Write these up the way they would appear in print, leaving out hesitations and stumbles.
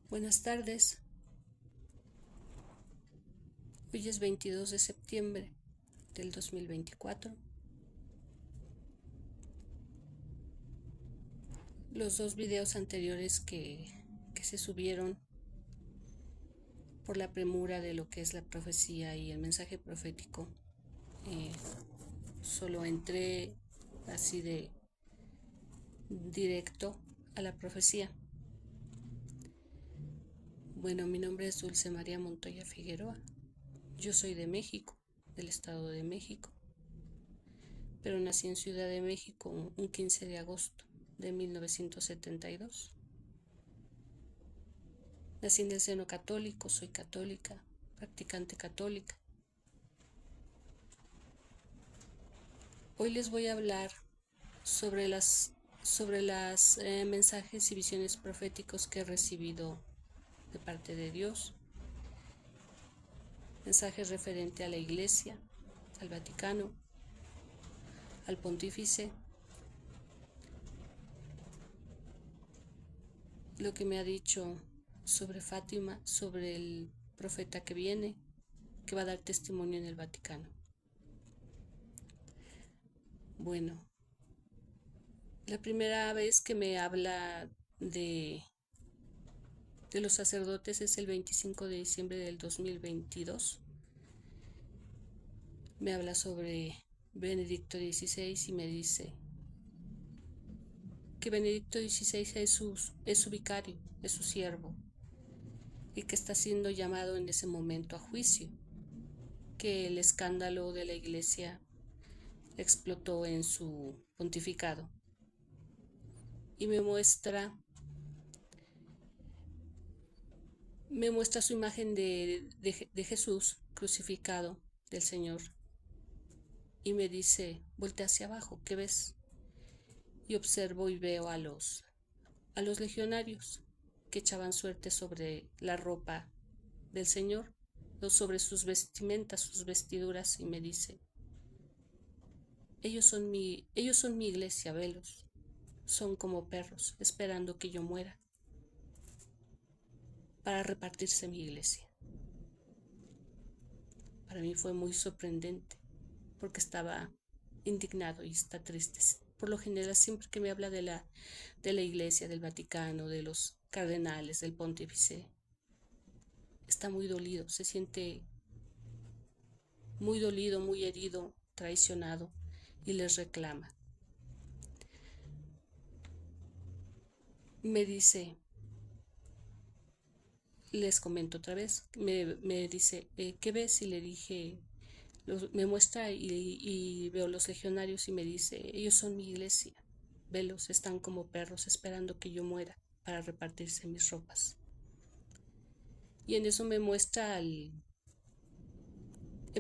Buenas tardes. Hoy es 22 de septiembre del 2024. Los dos videos anteriores que se subieron por la premura de lo que es la profecía y el mensaje profético, solo entré así de directo a la profecía. Bueno, mi nombre es Dulce María Montoya Figueroa. Yo soy de México, del Estado de México, pero nací en Ciudad de México un 15 de agosto de 1972. Nací en el seno católico, soy católica, practicante católica. Hoy les voy a hablar sobre las mensajes y visiones proféticos que he recibido de parte de Dios. Mensajes referente a la Iglesia, al Vaticano, al Pontífice, lo que me ha dicho sobre Fátima, sobre el profeta que viene, que va a dar testimonio en el Vaticano. Bueno, la primera vez que me habla de los sacerdotes es el 25 de diciembre del 2022. Me habla sobre Benedicto XVI y me dice que Benedicto XVI es su vicario, es su siervo, y que está siendo llamado en ese momento a juicio, que el escándalo de la Iglesia explotó en su pontificado, y me muestra su imagen de Jesús crucificado, del Señor, y me dice: voltea hacia abajo, ¿qué ves? Y observo y veo a los legionarios que echaban suerte sobre la ropa del Señor, sobre sus vestimentas, sus vestiduras, y me dice: ellos son mi iglesia, velos, son como perros esperando que yo muera para repartirse mi iglesia. Para mí fue muy sorprendente porque estaba indignado y está triste. Por lo general, siempre que me habla de la Iglesia, del Vaticano, de los cardenales, del pontífice, está muy dolido, se siente muy dolido, muy herido, traicionado, y les reclama. Me dice, les comento otra vez, me dice, ¿qué ves? Y le dije, me muestra y veo los legionarios y me dice: ellos son mi iglesia, velos, están como perros esperando que yo muera para repartirse mis ropas. Y en eso me muestra en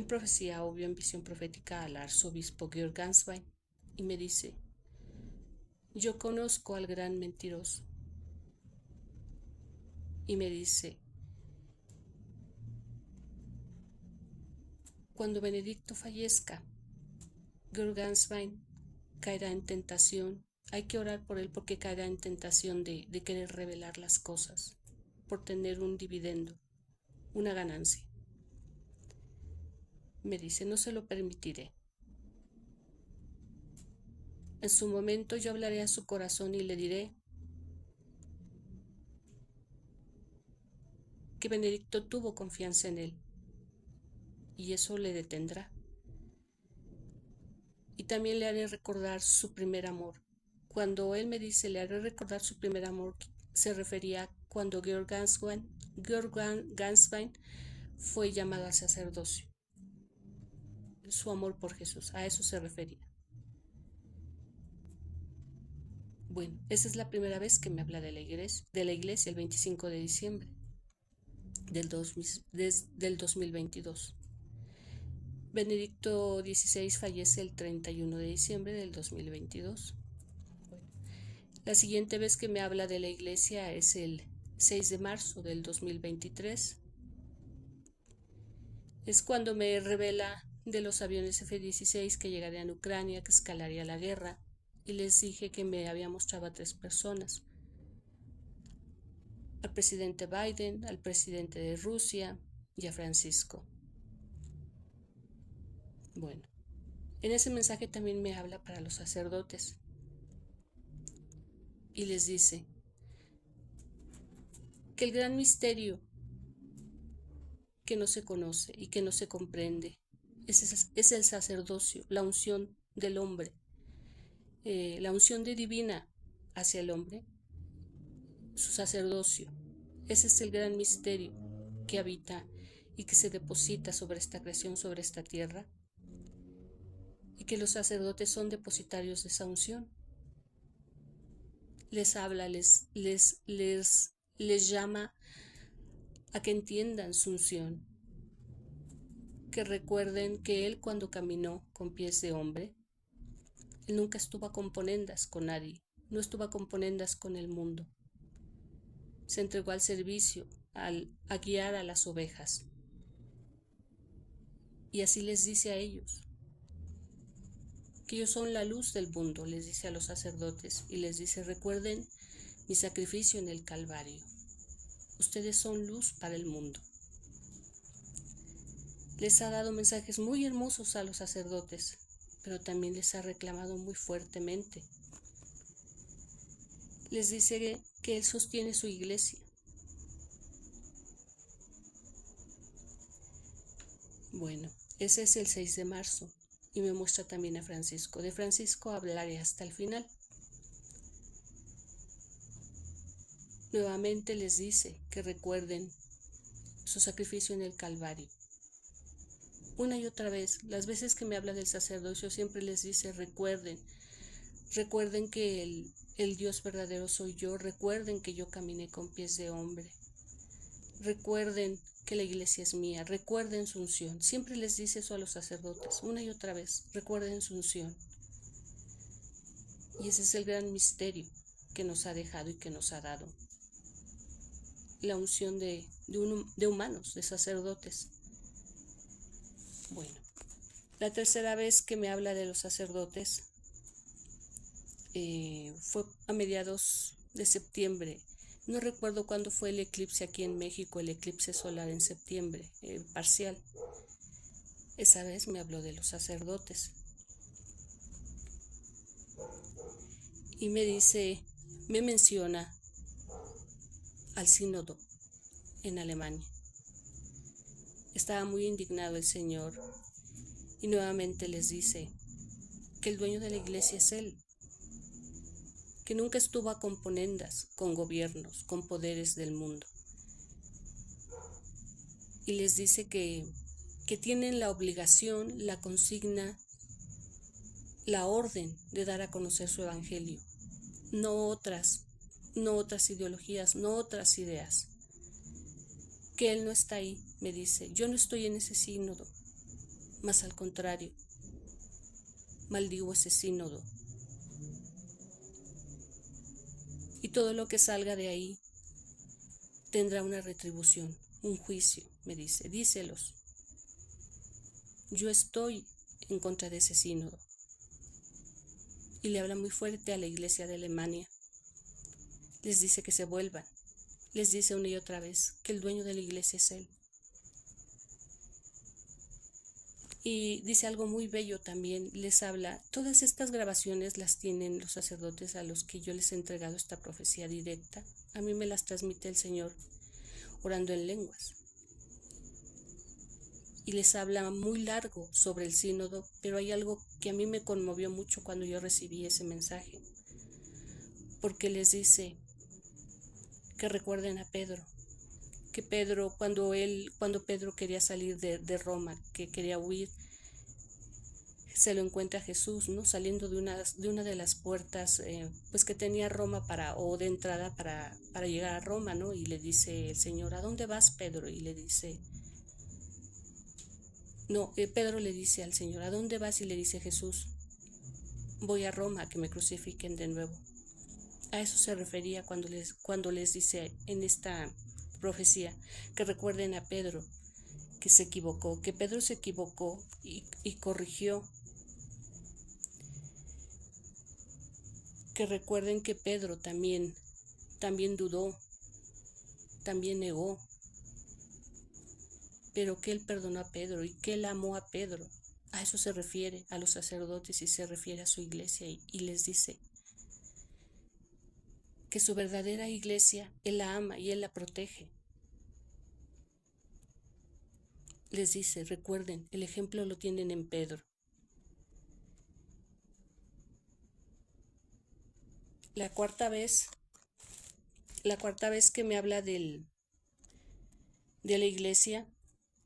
profecía, obvio, en visión profética, al arzobispo Georg Ganswein, y me dice: yo conozco al gran mentiroso. Y me dice: cuando Benedicto fallezca, Georg Ganswein caerá en tentación. Hay que orar por él porque caerá en tentación de querer revelar las cosas, por tener un dividendo, una ganancia. Me dice: no se lo permitiré. En su momento yo hablaré a su corazón y le diré que Benedicto tuvo confianza en él, y eso le detendrá. Y también le haré recordar su primer amor. Cuando él me dice le haré recordar su primer amor, se refería cuando Georg Ganswein fue llamado al sacerdocio. Su amor por Jesús, a eso se refería. Bueno, esa es la primera vez que me habla de la iglesia, el 25 de diciembre del 2022. Benedicto XVI fallece el 31 de diciembre del 2022. Bueno, la siguiente vez que me habla de la iglesia es el 6 de marzo del 2023. Es cuando me revela de los aviones F-16 que llegarían a Ucrania, que escalaría la guerra, y les dije que me había mostrado a 3 personas. al presidente Biden, al presidente de Rusia y a Francisco. Bueno, en ese mensaje también me habla para los sacerdotes y les dice que el gran misterio que no se conoce y que no se comprende es el sacerdocio, la unción del hombre, la unción de divina hacia el hombre, su sacerdocio. Ese es el gran misterio que habita y que se deposita sobre esta creación, sobre esta tierra, y que los sacerdotes son depositarios de esa unción. Les habla, les llama a que entiendan su unción, que recuerden que Él, cuando caminó con pies de hombre, Él nunca estuvo a componendas con nadie, no estuvo a componendas con el mundo. Se entregó al servicio, a guiar a las ovejas. Y así les dice a ellos, que ellos son la luz del mundo, les dice a los sacerdotes, y les dice: recuerden mi sacrificio en el Calvario. Ustedes son luz para el mundo. Les ha dado mensajes muy hermosos a los sacerdotes, pero también les ha reclamado muy fuertemente. Les dice que Él sostiene su iglesia. Bueno, ese es el 6 de marzo y me muestra también a Francisco. De Francisco hablaré hasta el final. Nuevamente les dice que recuerden su sacrificio en el Calvario. Una y otra vez, las veces que me habla del sacerdocio, siempre les dice: recuerden que el Dios verdadero soy yo, recuerden que yo caminé con pies de hombre, recuerden que la iglesia es mía, recuerden su unción. Siempre les dice eso a los sacerdotes, una y otra vez: recuerden su unción. Y ese es el gran misterio que nos ha dejado y que nos ha dado. La unción de humanos, de sacerdotes. Bueno, la tercera vez que me habla de los sacerdotes fue a mediados de septiembre. No recuerdo cuándo fue el eclipse aquí en México, el eclipse solar en septiembre, parcial. Esa vez me habló de los sacerdotes. Y me menciona al sínodo en Alemania. Estaba muy indignado el Señor y nuevamente les dice que el dueño de la iglesia es Él, que nunca estuvo a componendas con gobiernos, con poderes del mundo. Y les dice que tienen la obligación, la consigna, la orden de dar a conocer su evangelio, no otras ideologías, no otras ideas. Que Él no está ahí, me dice. Yo no estoy en ese sínodo, más al contrario, maldigo ese sínodo. Y todo lo que salga de ahí tendrá una retribución, un juicio, me dice. Díselos. Yo estoy en contra de ese sínodo. Y le habla muy fuerte a la iglesia de Alemania. Les dice que se vuelvan. Les dice una y otra vez que el dueño de la iglesia es Él. Y dice algo muy bello también, les habla, todas estas grabaciones las tienen los sacerdotes a los que yo les he entregado esta profecía directa. A mí me las transmite el Señor orando en lenguas. Y les habla muy largo sobre el sínodo, pero hay algo que a mí me conmovió mucho cuando yo recibí ese mensaje. Porque les dice que recuerden a Pedro, que Pedro, cuando Pedro quería salir de Roma, que quería huir, se lo encuentra Jesús, ¿no? Saliendo de una de las puertas, pues que tenía Roma o de entrada para llegar a Roma, ¿no? Y le dice el Señor: ¿a dónde vas, Pedro? Y le dice, Pedro le dice al Señor: ¿a dónde vas? Y le dice Jesús: voy a Roma, a que me crucifiquen de nuevo. A eso se refería cuando les dice en esta profecía que recuerden a Pedro, que se equivocó, que Pedro se equivocó y corrigió. Que recuerden que Pedro también dudó, también negó, pero que él perdonó a Pedro y que él amó a Pedro. A eso se refiere a los sacerdotes y se refiere a su iglesia y les dice que su verdadera iglesia él la ama y él la protege. Les dice, recuerden, el ejemplo lo tienen en Pedro. La cuarta vez que me habla de la iglesia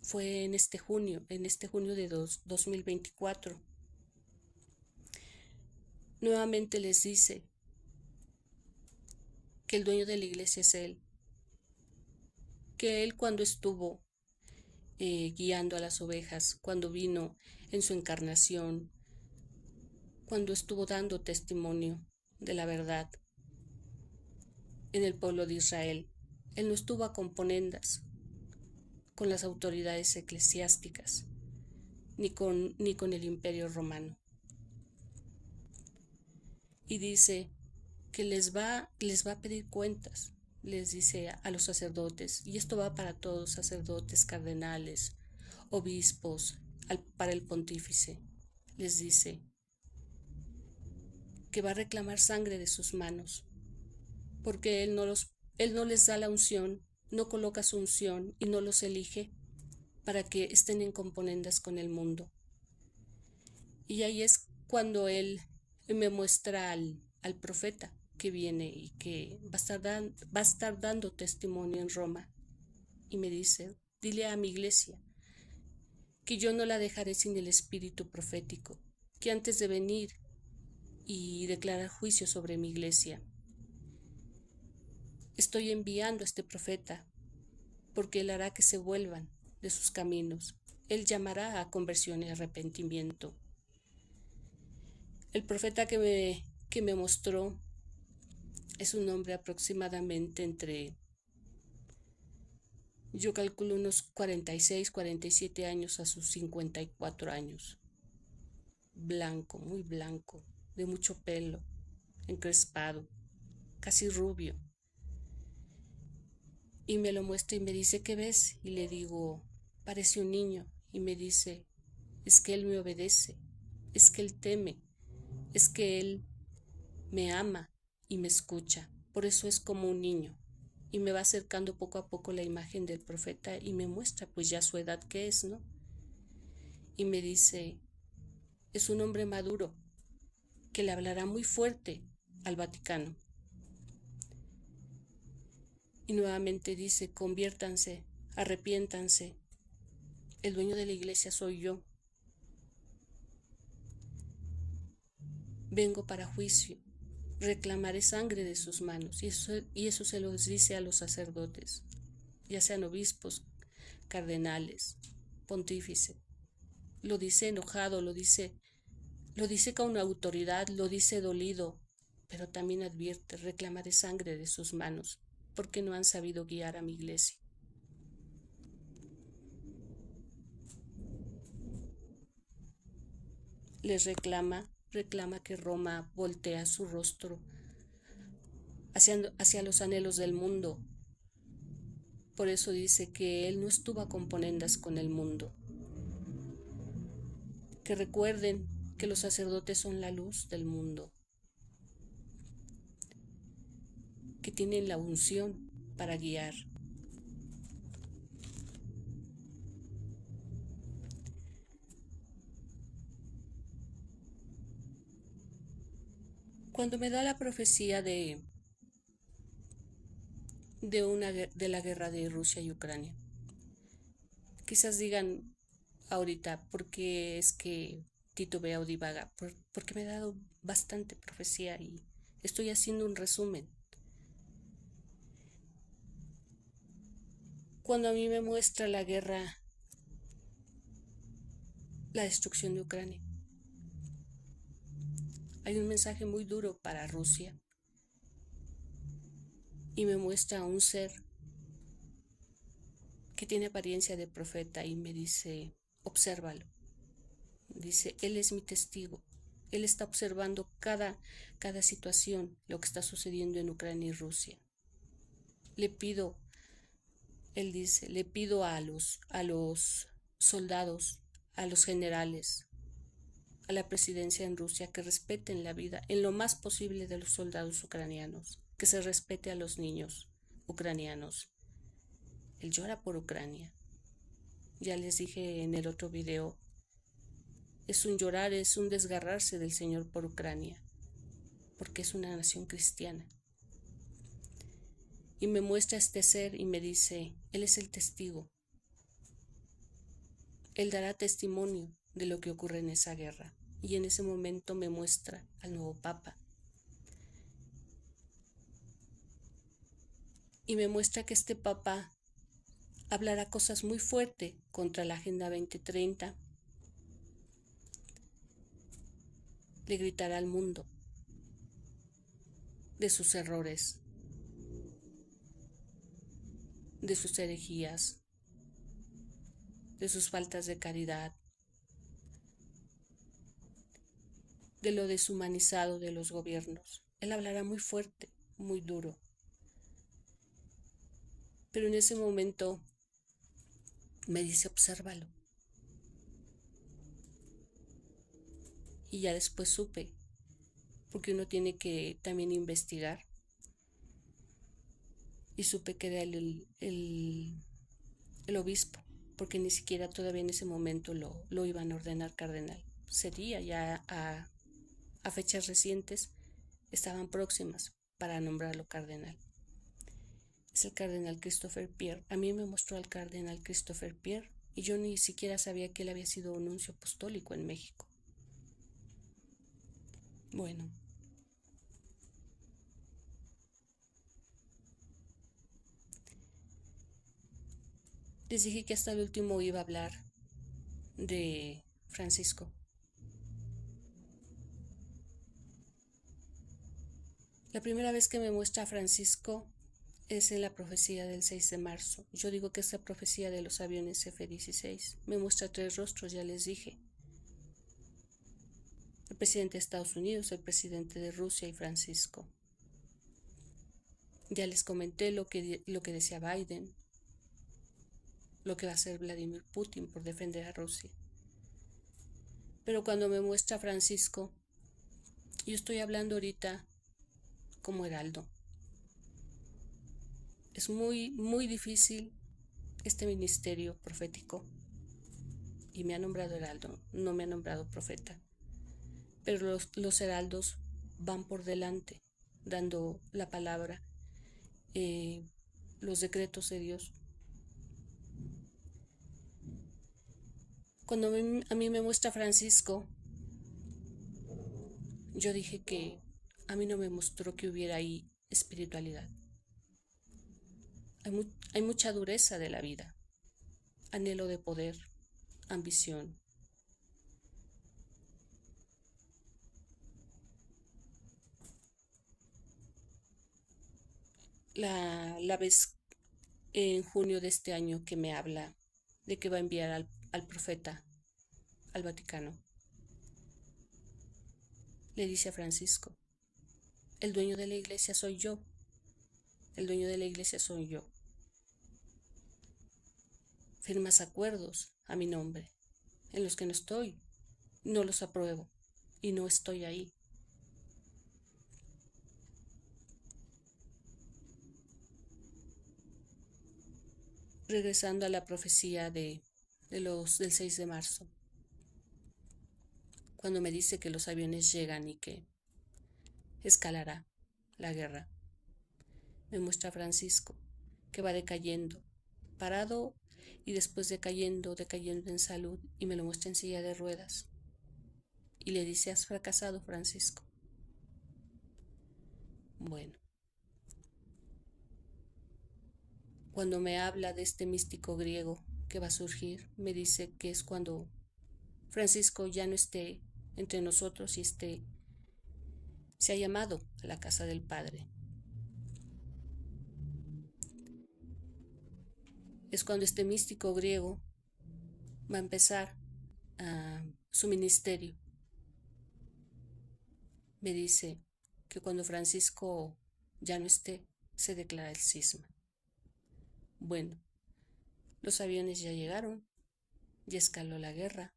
fue en este junio de 2024. Nuevamente les dice que el dueño de la iglesia es él, que él cuando estuvo guiando a las ovejas, cuando vino en su encarnación, cuando estuvo dando testimonio de la verdad en el pueblo de Israel, él no estuvo a componendas con las autoridades eclesiásticas, ni con el imperio romano. Y dice que les va a pedir cuentas, les dice a los sacerdotes, y esto va para todos, sacerdotes, cardenales, obispos, para el pontífice, les dice que va a reclamar sangre de sus manos, porque él no les da la unción, no coloca su unción y no los elige para que estén en componendas con el mundo. Y ahí es cuando él me muestra al profeta que viene y que va a estar dando testimonio en Roma. Y me dice, dile a mi iglesia que yo no la dejaré sin el espíritu profético, que antes de venir y declarar juicio sobre mi iglesia, estoy enviando a este profeta, porque él hará que se vuelvan de sus caminos. Él llamará a conversión y arrepentimiento. El profeta que me mostró es un hombre aproximadamente entre, yo calculo unos 46, 47 años a sus 54 años. Blanco, muy blanco, de mucho pelo, encrespado, casi rubio. Y me lo muestra y me dice, ¿qué ves? Y le digo, parece un niño. Y me dice, es que él me obedece, es que él teme, es que él me ama y me escucha. Por eso es como un niño. Y me va acercando poco a poco la imagen del profeta y me muestra pues ya su edad que es, ¿no? Y me dice, es un hombre maduro que le hablará muy fuerte al Vaticano. Y nuevamente dice, conviértanse, arrepiéntanse. El dueño de la iglesia soy yo. Vengo para juicio. Reclamaré sangre de sus manos. Y eso se los dice a los sacerdotes, ya sean obispos, cardenales, pontífice. Lo dice enojado, lo dice con autoridad, lo dice dolido, pero también advierte, reclamaré sangre de sus manos, porque no han sabido guiar a mi iglesia. Les reclama que Roma voltea su rostro hacia los anhelos del mundo. Por eso dice que él no estuvo a componendas con el mundo. Que recuerden que los sacerdotes son la luz del mundo, que tienen la unción para guiar. Cuando me da la profecía de la guerra de Rusia y Ucrania, quizás digan ahorita, ¿por qué es que titubea o divaga? Porque me ha dado bastante profecía y estoy haciendo un resumen. Cuando a mí me muestra la guerra, la destrucción de Ucrania, hay un mensaje muy duro para Rusia y me muestra a un ser que tiene apariencia de profeta y me dice, obsérvalo. Dice, él es mi testigo. Él está observando cada situación, lo que está sucediendo en Ucrania y Rusia. Le pido Él dice, le pido a los soldados, a los generales, a la presidencia en Rusia que respeten la vida en lo más posible de los soldados ucranianos, que se respete a los niños ucranianos. Él llora por Ucrania. Ya les dije en el otro video, es un llorar, es un desgarrarse del Señor por Ucrania, porque es una nación cristiana. Y me muestra este ser y me dice, Él es el testigo. Él dará testimonio de lo que ocurre en esa guerra. Y en ese momento me muestra al nuevo Papa. Y me muestra que este Papa hablará cosas muy fuertes contra la Agenda 2030. Le gritará al mundo de sus errores, de sus herejías, de sus faltas de caridad, de lo deshumanizado de los gobiernos. Él hablará muy fuerte, muy duro. Pero en ese momento me dice, obsérvalo. Y ya después supe, porque uno tiene que también investigar. Y supe que era el obispo, porque ni siquiera todavía en ese momento lo iban a ordenar cardenal. Sería ya a fechas recientes, estaban próximas para nombrarlo cardenal. Es el cardenal Christopher Pierre. A mí me mostró al cardenal Christopher Pierre y yo ni siquiera sabía que él había sido un nuncio apostólico en México. Bueno, les dije que hasta el último iba a hablar de Francisco. La primera vez que me muestra a Francisco es en la profecía del 6 de marzo. Yo digo que es la profecía de los aviones F-16. Me muestra tres rostros, ya les dije. El presidente de Estados Unidos, el presidente de Rusia y Francisco. Ya les comenté lo que decía Biden, lo que va a hacer Vladimir Putin por defender a Rusia. Pero cuando me muestra a Francisco, yo estoy hablando ahorita como heraldo. Es muy, muy difícil este ministerio profético y me ha nombrado heraldo, no me ha nombrado profeta. Pero los heraldos van por delante, dando la palabra, los decretos de Dios. Cuando a mí me muestra Francisco, yo dije que a mí no me mostró que hubiera ahí espiritualidad. Hay mucha dureza de la vida, anhelo de poder, ambición. La vez en junio de este año que me habla de que va a enviar al profeta al Vaticano, le dice a Francisco, el dueño de la iglesia soy yo, el dueño de la iglesia soy yo. Firmas acuerdos a mi nombre, en los que no estoy, no los apruebo y no estoy ahí. Regresando a la profecía del 6 de marzo, cuando me dice que los aviones llegan y que escalará la guerra, me muestra a Francisco que va decayendo, parado y después decayendo en salud, y me lo muestra en silla de ruedas. Y le dice, has fracasado, Francisco. Bueno, cuando me habla de este místico griego que va a surgir, me dice que es cuando Francisco ya no esté entre nosotros y se ha llamado a la casa del Padre. Es cuando este místico griego va a empezar su ministerio. Me dice que cuando Francisco ya no esté, se declara el cisma. Bueno, Los aviones ya llegaron, ya escaló la guerra,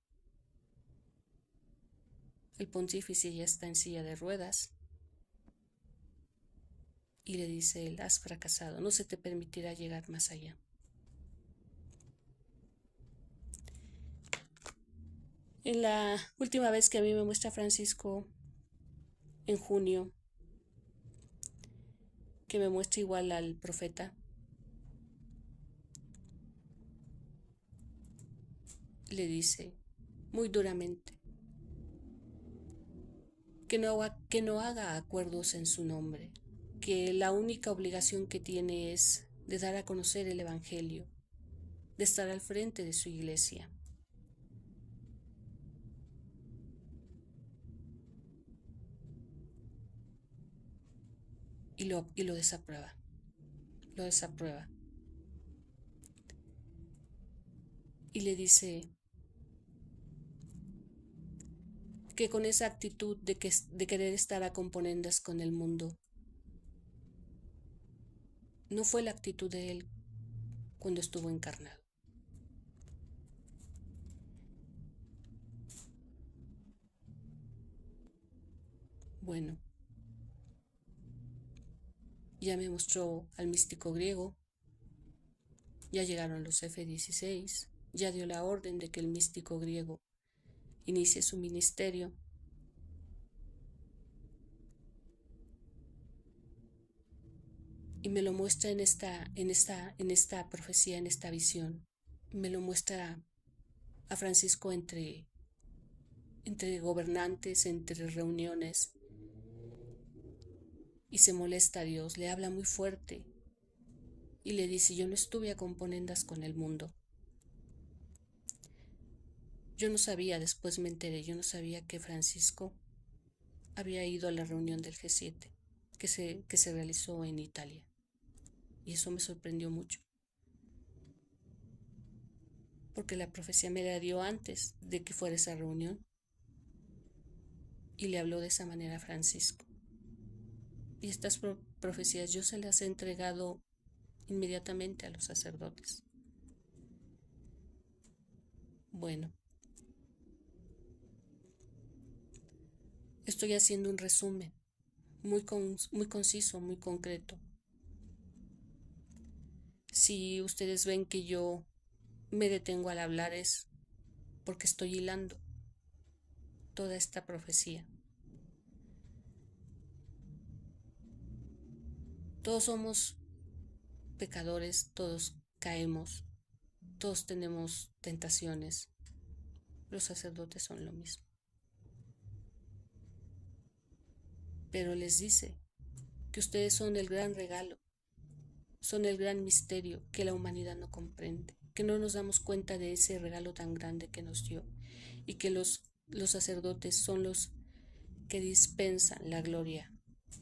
el pontífice ya está en silla de ruedas. Y le dice él: has fracasado, no se te permitirá llegar más allá. En la última vez que a mí me muestra Francisco, en junio, que me muestra igual al profeta, le dice muy duramente que no haga acuerdos en su nombre, que la única obligación que tiene es de dar a conocer el Evangelio, de estar al frente de su iglesia. Y lo desaprueba, lo desaprueba. Y le dice que con esa actitud de querer estar a componendas con el mundo, no fue la actitud de él cuando estuvo encarnado. Bueno, ya me mostró al místico griego, ya llegaron los F-16, ya dio la orden de que el místico griego inicie su ministerio. Y me lo muestra en esta profecía, en esta visión. Me lo muestra a Francisco entre gobernantes, entre reuniones. Y se molesta a Dios, le habla muy fuerte. Y le dice: yo no estuve a componendas con el mundo. Yo no sabía, después me enteré, yo no sabía que Francisco había ido a la reunión del G7 que se realizó en Italia. Y eso me sorprendió mucho, porque la profecía me la dio antes de que fuera esa reunión. Y le habló de esa manera a Francisco. Y estas profecías yo se las he entregado inmediatamente a los sacerdotes. Bueno, estoy haciendo un resumen muy conciso, muy concreto. Si ustedes ven que yo me detengo al hablar, es porque estoy hilando toda esta profecía. Todos somos pecadores, todos caemos, todos tenemos tentaciones. Los sacerdotes son lo mismo. Pero les dice que ustedes son el gran regalo, son el gran misterio que la humanidad no comprende, que no nos damos cuenta de ese regalo tan grande que nos dio, y que los sacerdotes son los que dispensan la gloria,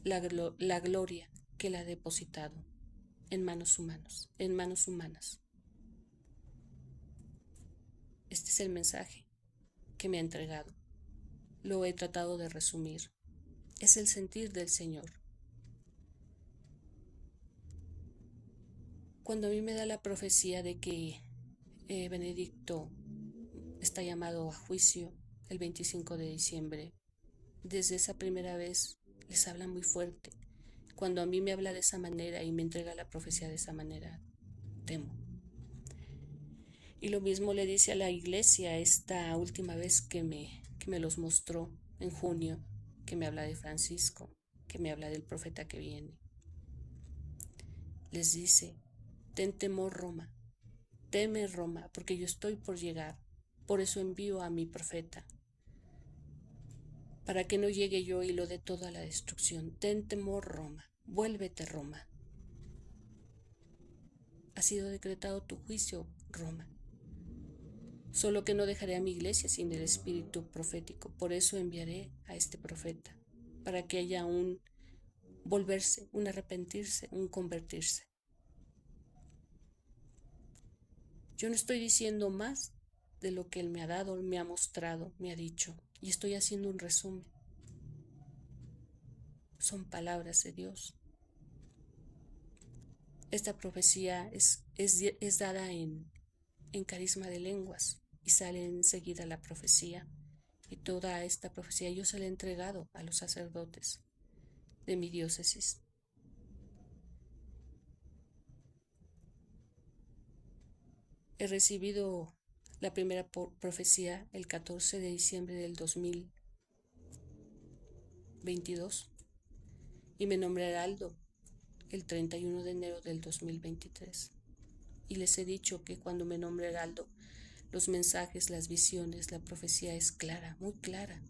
la gloria que Él ha depositado en manos humanas. Este es el mensaje que me ha entregado. Lo he tratado de resumir. Es el sentir del Señor. Cuando a mí me da la profecía de que Benedicto está llamado a juicio el 25 de diciembre, desde esa primera vez les habla muy fuerte. Cuando a mí me habla de esa manera y me entrega la profecía de esa manera, temo. Y lo mismo le dice a la iglesia esta última vez que me los mostró en junio, que me habla de Francisco, que me habla del profeta que viene. Les dice: ten temor, Roma, teme, Roma, porque yo estoy por llegar. Por eso envío a mi profeta, para que no llegue yo y lo dé todo a la destrucción. Ten temor, Roma, vuélvete, Roma. Ha sido decretado tu juicio, Roma. Solo que no dejaré a mi iglesia sin el espíritu profético. Por eso enviaré a este profeta, para que haya un volverse, un arrepentirse, un convertirse. Yo no estoy diciendo más de lo que Él me ha dado, me ha mostrado, me ha dicho, y estoy haciendo un resumen. Son palabras de Dios. Esta profecía es dada en en carisma de lenguas y sale enseguida la profecía. Y toda esta profecía yo se la he entregado a los sacerdotes de mi diócesis. He recibido la primera profecía el 14 de diciembre del 2022 y me nombré heraldo el 31 de enero del 2023. Y les he dicho que cuando me nombre heraldo, los mensajes, las visiones, la profecía es clara, muy clara.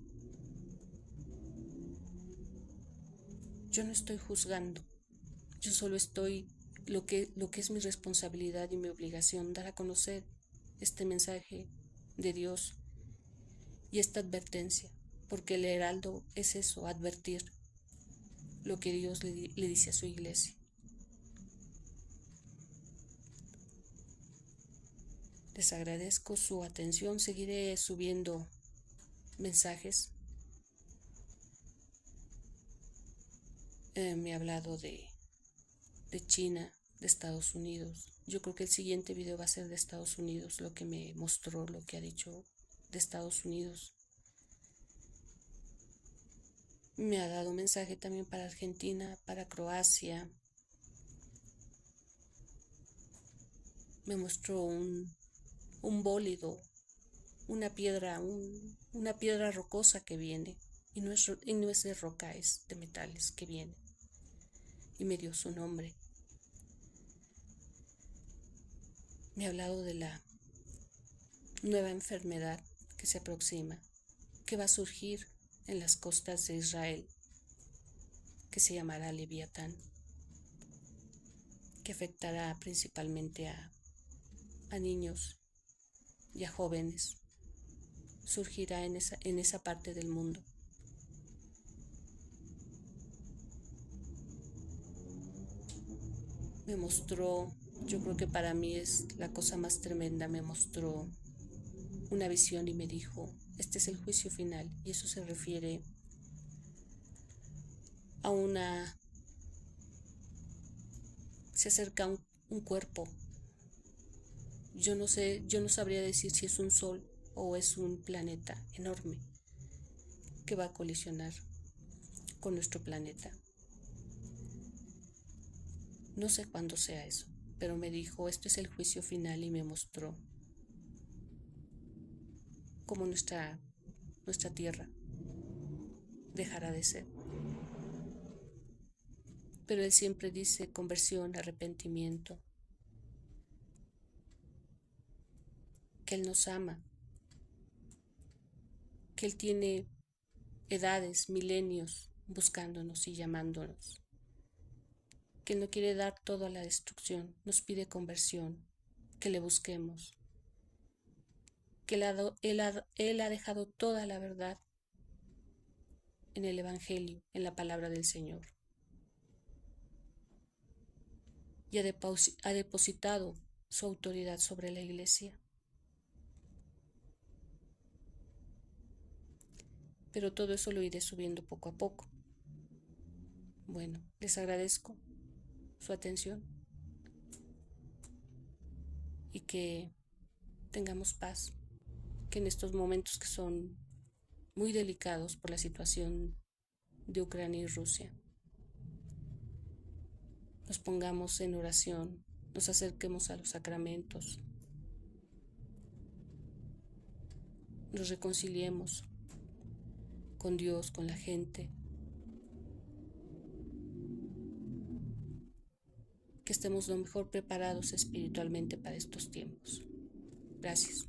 Yo no estoy juzgando, yo solo estoy lo que es mi responsabilidad y mi obligación, dar a conocer este mensaje de Dios y esta advertencia, porque el heraldo es eso, advertir lo que Dios le dice a su iglesia. Les agradezco su atención, seguiré subiendo mensajes. Me ha hablado de China, de Estados Unidos. Yo creo que el siguiente video va a ser de Estados Unidos, lo que me mostró, lo que ha dicho de Estados Unidos. Me ha dado mensaje también para Argentina, para Croacia. Me mostró un bólido, una piedra rocosa que viene. Y no es de roca, es de metales que viene. Y me dio su nombre. Me ha hablado de la nueva enfermedad que se aproxima, que va a surgir en las costas de Israel, que se llamará Leviatán, que afectará principalmente a niños y a jóvenes. Surgirá en esa parte del mundo. Me mostró, yo creo que para mí es la cosa más tremenda, me mostró una visión y me dijo, este es el juicio final, y eso se refiere a se acerca un cuerpo. Yo no sabría decir si es un sol o es un planeta enorme que va a colisionar con nuestro planeta. No sé cuándo sea eso, pero me dijo, esto es el juicio final, y me mostró cómo nuestra tierra dejará de ser. Pero él siempre dice conversión, arrepentimiento, que él nos ama, que él tiene edades, milenios buscándonos y llamándonos, que él no quiere dar todo a la destrucción, nos pide conversión, que le busquemos, que él ha dejado toda la verdad en el Evangelio, en la palabra del Señor, y ha depositado su autoridad sobre la iglesia. Pero todo eso lo iré subiendo poco a poco. Bueno, les agradezco su atención y que tengamos paz, que en estos momentos que son muy delicados por la situación de Ucrania y Rusia, nos pongamos en oración, nos acerquemos a los sacramentos, nos reconciliemos con Dios, con la gente, que estemos lo mejor preparados espiritualmente para estos tiempos. Gracias.